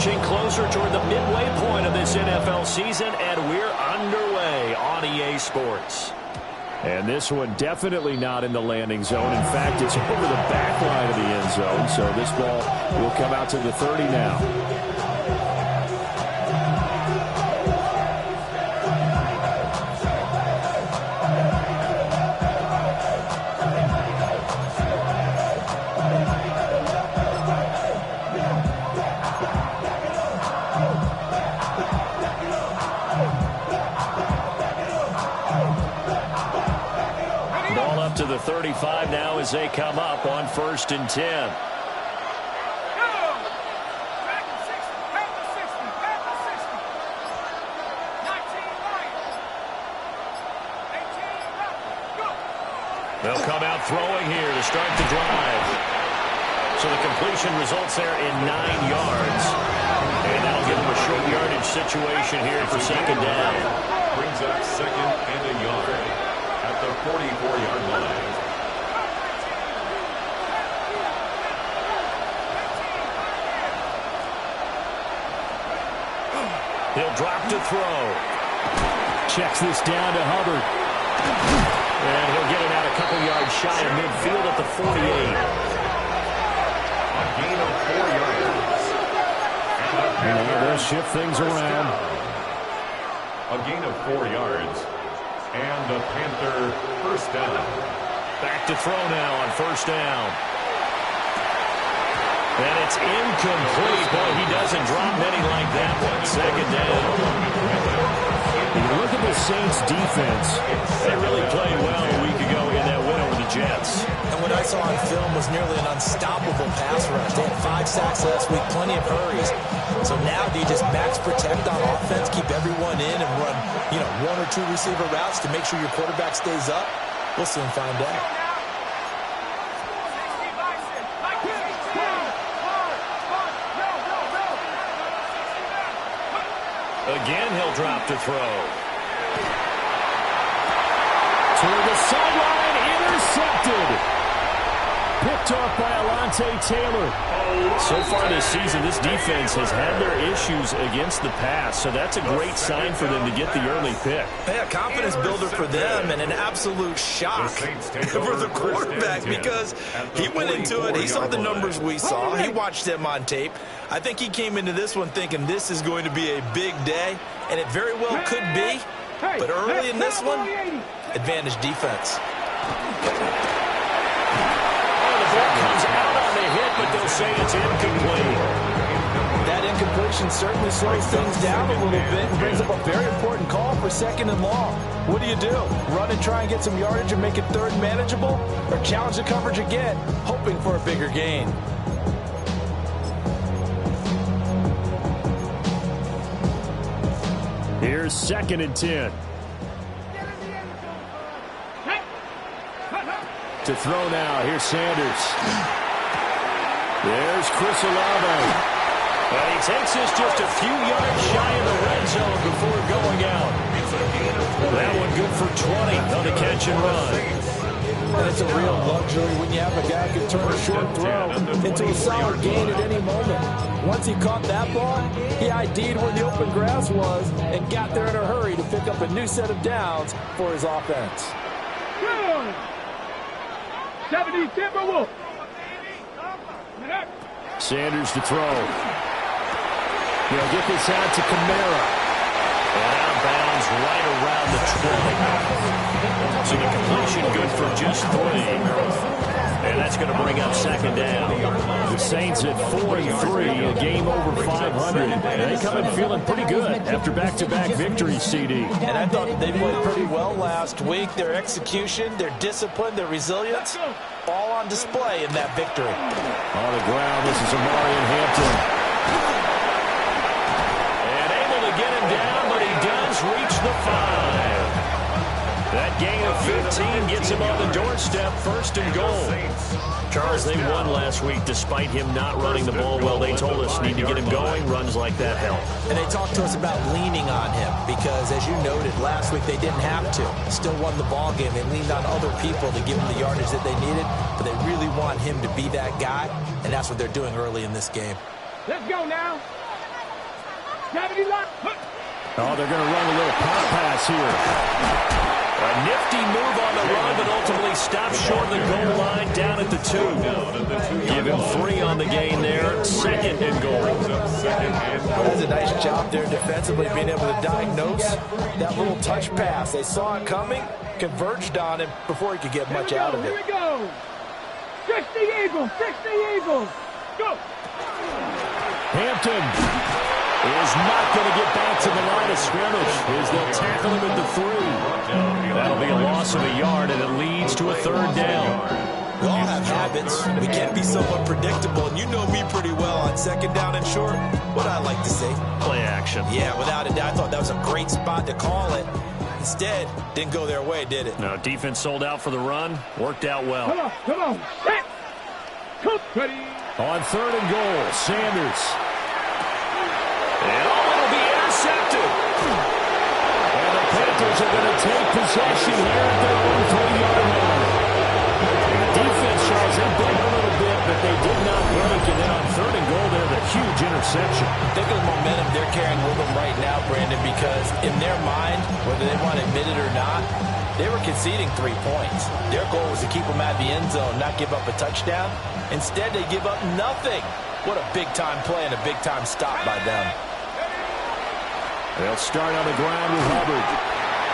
inching closer toward the midway point of this NFL season, and we're underway on EA Sports. And this one definitely not in the landing zone. In fact, it's over the back line of the end zone, so this ball will come out to the 30 now. To the 35 now as they come up on 1st and 10. They'll come out throwing here to start the drive. So the completion results there in 9 yards. And that'll give them a short yardage situation here for 2nd down. Brings up 2nd and a yard at the 44-yard line. He'll drop to throw. Checks this down to Hubbard. And he'll get it out a couple yards shy of midfield at the 48. A gain of 4 yards. And they'll shift things around. A gain of 4 yards. And the Panther 1st down. Back to throw now on 1st down. And it's incomplete. Boy, he doesn't drop many like that one. 2nd down. You look at the Saints' defense. They really played well a week ago in that win over the Jets. And what I saw on film was nearly an unstoppable pass rush. They had 5 sacks last week, plenty of hurries. So now do you just max protect on offense, keep everyone in, and run, 1 or 2 receiver routes to make sure your quarterback stays up? We'll soon find out. Again, he'll drop to throw. To the sideline, intercepted. Picked off by Alontae Taylor. So far this season, this defense has had their issues against the pass, so that's a great sign for them to get the early pick. Yeah, confidence builder for them and an absolute shock for the quarterback because he went into it. He saw the numbers we saw. He watched them on tape. I think he came into this one thinking this is going to be a big day, and it very well could be. But early in this one, advantage defense. Ball comes out on the hit, but they'll say it's incomplete. That incompletion certainly slows things down a little bit and brings up a very important call for 2nd and long. What do? Run and try and get some yardage and make it 3rd manageable? Or challenge the coverage again, hoping for a bigger gain? Here's 2nd and 10. To throw now, here's Sanders. There's Chris Olave. And he takes this just a few yards shy of the red zone before going out. That one good for 20 on the catch and run. And it's a real luxury when you have a guy who can turn a short throw into a solid gain at any moment. Once he caught that ball, he ID'd where the open grass was and got there in a hurry to pick up a new set of downs for his offense. 70 Timberwolves. Sanders to throw. He'll get this out to Kamara. And out of bounds right around the 20. So the completion good for just 3. And that's going to bring up 2nd down. The Saints at 4-3, a game over 500. And they come in feeling pretty good after back-to-back victories, CD. And I thought they played pretty well last week. Their execution, their discipline, their resilience, all on display in that victory. On the ground, this is Amari in Hampton. And able to get him down, but he does reach the 5. That gain of 15 gets him on the doorstep, 1st and goal. Charles, they won last week despite him not running the ball well. They told us need to get him going. Runs like that help. And they talked to us about leaning on him because, as you noted, last week they didn't have to. Still won the ball game. They leaned on other people to give them the yardage that they needed, but they really want him to be that guy, and that's what they're doing early in this game. Let's go now. Oh, they're going to run a little pop pass here. A nifty move on the run, but ultimately stopped short of the goal line down at the 2. Give him 3 on the gain there. Second and goal. That's a nice job there defensively, being able to diagnose that little touch pass. They saw it coming, converged on him before he could get much out of it. Here we go. 60 Eagles, 60 Eagles. Go. Hampton is not going to get back to the line of scrimmage as they'll tackle him at the 3. That'll be a loss of a yard, and it leads to a 3rd down. We all have habits. We can be somewhat predictable, and you know me pretty well on 2nd down and short. What I like to say? Play action. Yeah, without a doubt. I thought that was a great spot to call it. Instead, didn't go their way, did it? No, defense sold out for the run. Worked out well. Come on. Set. Cook. Ready. On 3rd and goal, Sanders. And it'll be intercepted. And the Panthers are going to take possession here at their own 3-yard line. The defense, Charles, they bent a little bit, but they did not break. And then on 3rd and goal, there's a huge interception. Think of the momentum they're carrying with them right now, Brandon, because in their mind, whether they want to admit it or not, they were conceding 3 points. Their goal was to keep them at the end zone, not give up a touchdown. Instead, they give up nothing. What a big-time play and a big-time stop by them. They'll start on the ground with Hubbard.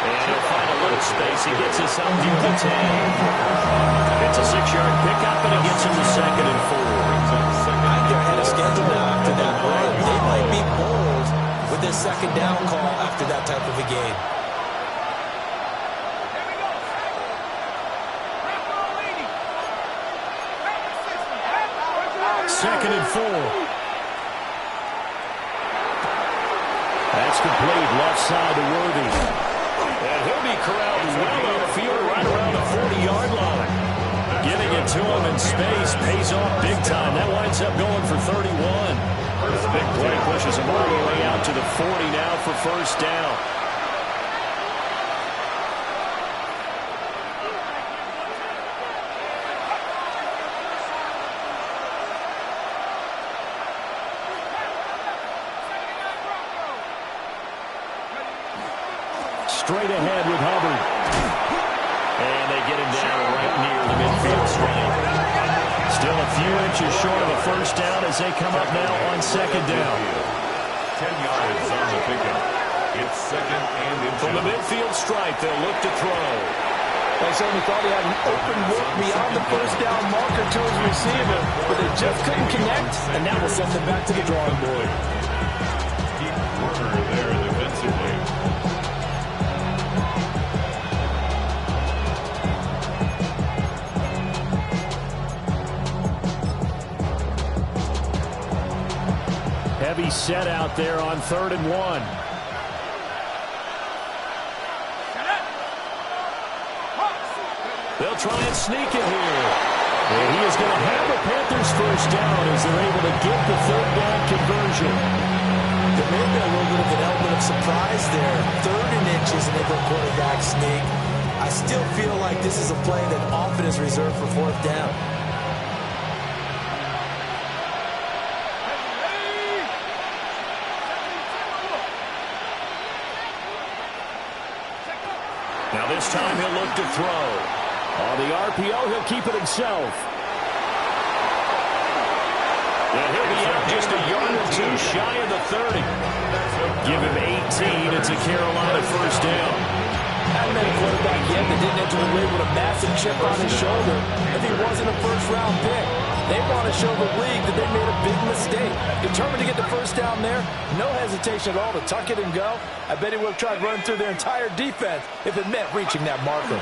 And he'll find a little space. He gets us up to the 10. It's a 6-yard pickup, and it gets him to 2nd and 4. I think they're ahead of schedule now after that play. They might be bold with their 2nd down call after that type of a game. 2nd and 4. That's complete, left side to Worthy. And he'll be corralled well on the field right around the 40-yard line. Getting it to him in space pays off big time. That winds up going for 31. This big play pushes him all the way out to the 40 now for 1st down. Straight ahead with Hubbard. And they get him down right near the midfield stripe. Still a few inches short of a 1st down as they come up now on 2nd down. 10 yards on the pickup. It's 2nd and inches. From the midfield stripe, they'll look to throw. They certainly thought he had an open look beyond the 1st down marker to his receiver, but they just couldn't connect, and that will send them back to the drawing board. Deep corner there defensively. Heavy set out there on 3rd and 1. They'll try and sneak it here. And he is going to have the Panthers 1st down as they're able to get the 3rd down conversion. There may have been a little bit of an element of surprise there. 3rd and inches and they go quarterback sneak. I still feel like this is a play that often is reserved for 4th down. Now this time he'll look to throw. On the RPO, he'll keep it himself. And he'll be out just a yard or 2 shy of the 30. Give him 18. It's a Carolina 1st down. Haven't been a quarterback yet that didn't enter the league with a massive chip on his shoulder. If he wasn't a 1st-round pick, they want to show the league that they made a big mistake. Determined to get the 1st down there, no hesitation at all to tuck it and go. I bet he would have tried running through their entire defense if it meant reaching that marker.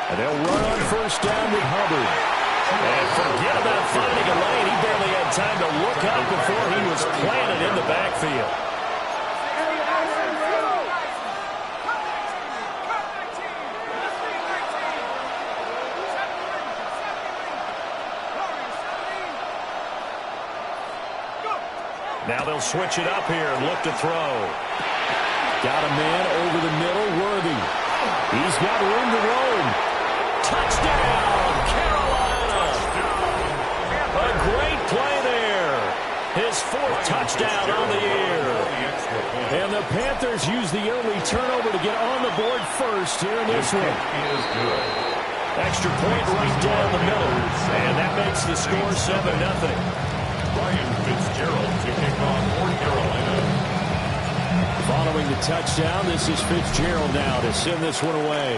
And they'll run on 1st down with Hubbard. And forget about finding a lane. He barely had time to look up before he was planted in the backfield. Now they'll switch it up here and look to throw. Got a man over the middle, Worthy. He's got room to roam. Touchdown, Carolina! A great play there. His 4th touchdown on the year. And the Panthers use the early turnover to get on the board first here in this one. Is good. Extra point right down the middle. And that makes the score 7-0. Ryan Fitzgerald to kick off for Carolina. Following the touchdown, this is Fitzgerald now to send this one away.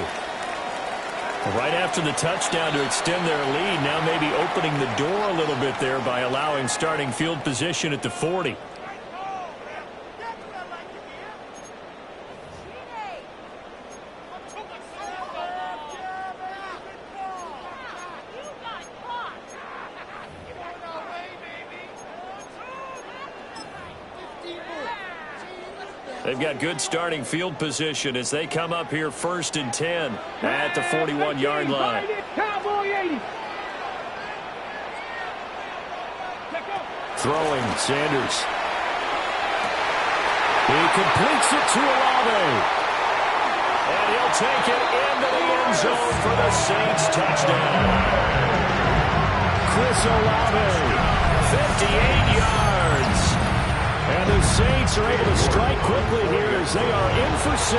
Right after the touchdown to extend their lead, now maybe opening the door a little bit there by allowing starting field position at the 40. They've got good starting field position as they come up here 1st and 10 at the 41-yard line. Throwing, Sanders. He completes it to Olave. And he'll take it into the end zone for the Saints touchdown. Chris Olave, 58 yards. and the Saints are able to strike quickly here as they are in for 6.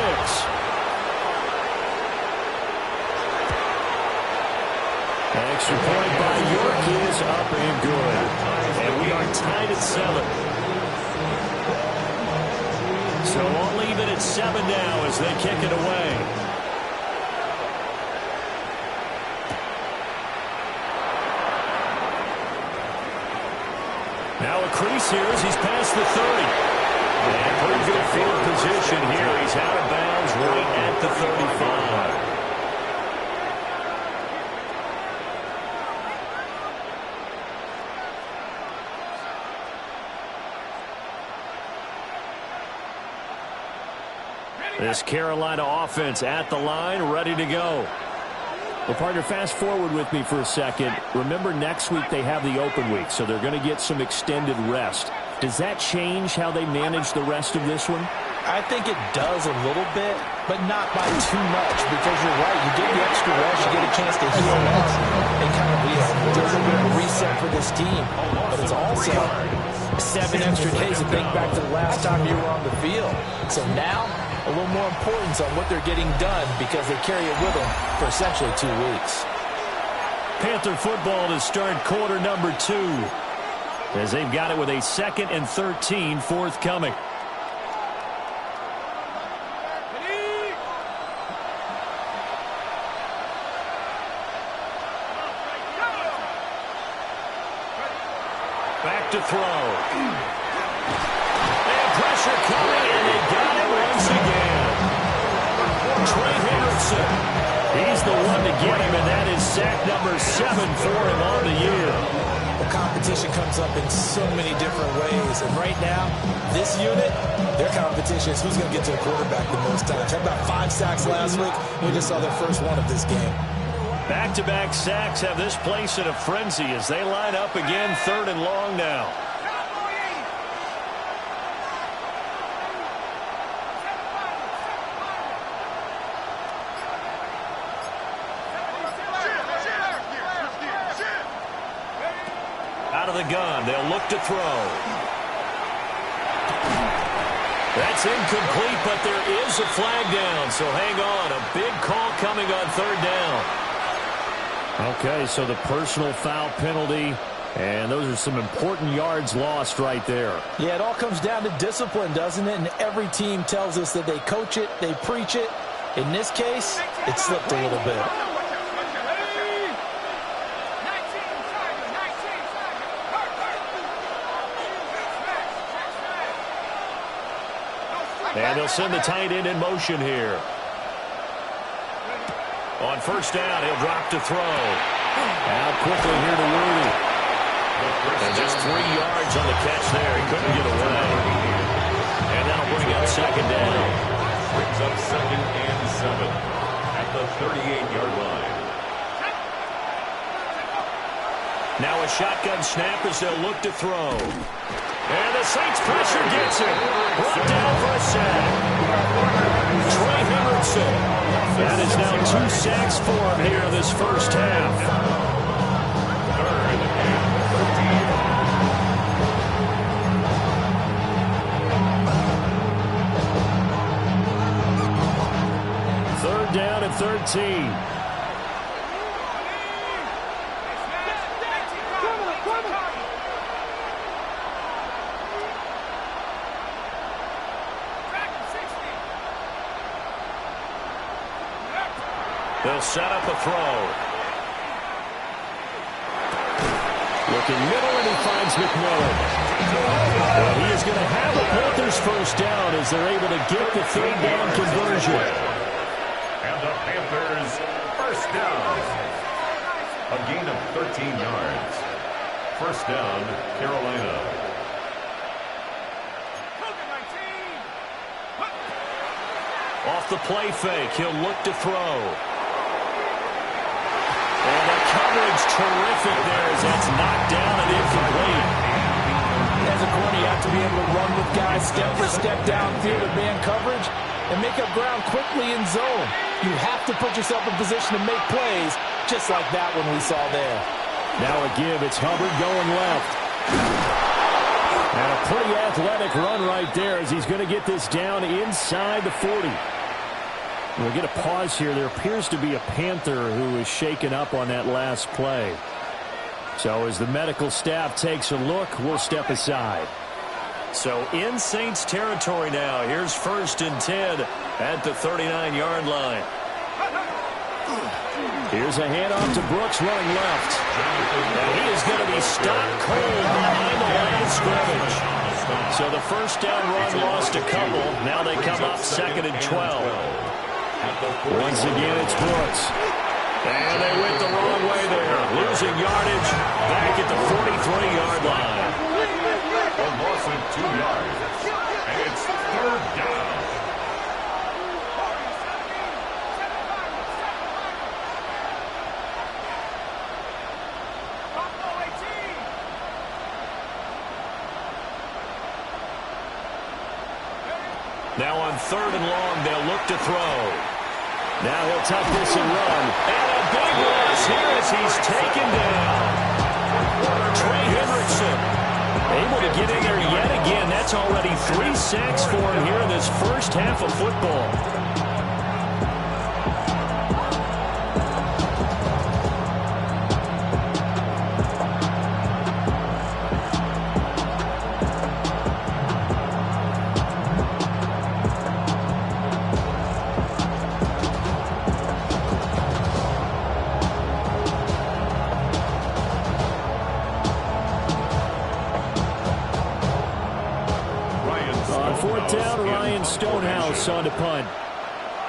Extra point by York is up and good. And we are tied at 7. So we'll leave it at 7 now as they kick it away. Now a crease here as he's past the 30. And pretty good field position here. He's out of bounds right at the 35. This Carolina offense at the line, ready to go. Well, partner, fast forward with me for a second. Remember, next week they have the open week, so they're going to get some extended rest. Does that change how they manage the rest of this one? I think it does a little bit, but not by too much, because you're right. You get the extra rest, you get a chance to heal up and kind of do a little bit of a reset for this team. But it's also 7 extra days to think back to the last time you were on the field. So now, a little more importance on what they're getting done because they carry it with them for essentially 2 weeks. Panther football to start quarter number 2 as they've got it with a 2nd and 13 forthcoming. Back to throw. And pressure coming, and they got it once again. Trey Hendrickson. He's the one to get him, and that is sack number 7 for him on the year. The competition comes up in so many different ways, and right now, this unit, their competition is who's going to get to the quarterback the most times. Had about 5 sacks last week. We just saw their first one of this game. Back-to-back sacks have this place in a frenzy as they line up again 3rd and long now. Out of the gun, they'll look to throw. That's incomplete, but there is a flag down, so hang on. A big call coming on 3rd down. Okay, so the personal foul penalty, and those are some important yards lost right there. Yeah, it all comes down to discipline, doesn't it? And every team tells us that they coach it, they preach it. In this case, it slipped a little bit. And they'll send the tight end in motion here. On 1st down, he'll drop to throw. Out quickly here to Worthy. And just 3 yards on the catch there. He couldn't get away. And that'll bring up 2nd down. Brings up 2nd and 7 at the 38-yard line. Now a shotgun snap as they'll look to throw. And the Saints pressure gets him. Brought down for a sack. Trey Hendrickson. That is now 2 sacks for him here in this first half. 3rd and 13. 13. They'll set up a throw. Looking middle, and he finds McMillan. Well, he is going to have the Panthers first down as they're able to get the third down conversion. And the Panthers first down. A gain of 13 yards. First down, Carolina. Off the play fake, he'll look to throw. And the coverage terrific there as that's knocked down and incomplete. As a corner, you have to be able to run with guys step for step downfield with man coverage and make up ground quickly in zone. You have to put yourself in position to make plays, just like that one we saw there. Now a give. It's Hubbard going left. And a pretty athletic run right there as he's going to get this down inside the 40. We'll get a pause here. There appears to be a Panther who is shaken up on that last play. So as the medical staff takes a look, we'll step aside. So in Saints territory now. Here's 1st and 10 at the 39-yard line. Here's a handoff to Brooks running left. And he is going to be stopped cold behind the line of scrimmage. So the first down run lost a couple. Now they come up 2nd and 12. Once again, it's Brooks. And they went the wrong way there. Losing yardage back at the 43-yard line. A loss of 2 yards. And it's third down. Now on 3rd and long, they'll look to throw. Now he'll tuck this and run. And a big loss here as he's taken down. Trey Hendrickson able to get in there yet again. That's already 3 sacks for him here in this first half of football. On 4th down, Ryan Stonehouse on to punt.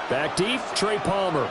Back deep, Trey Palmer.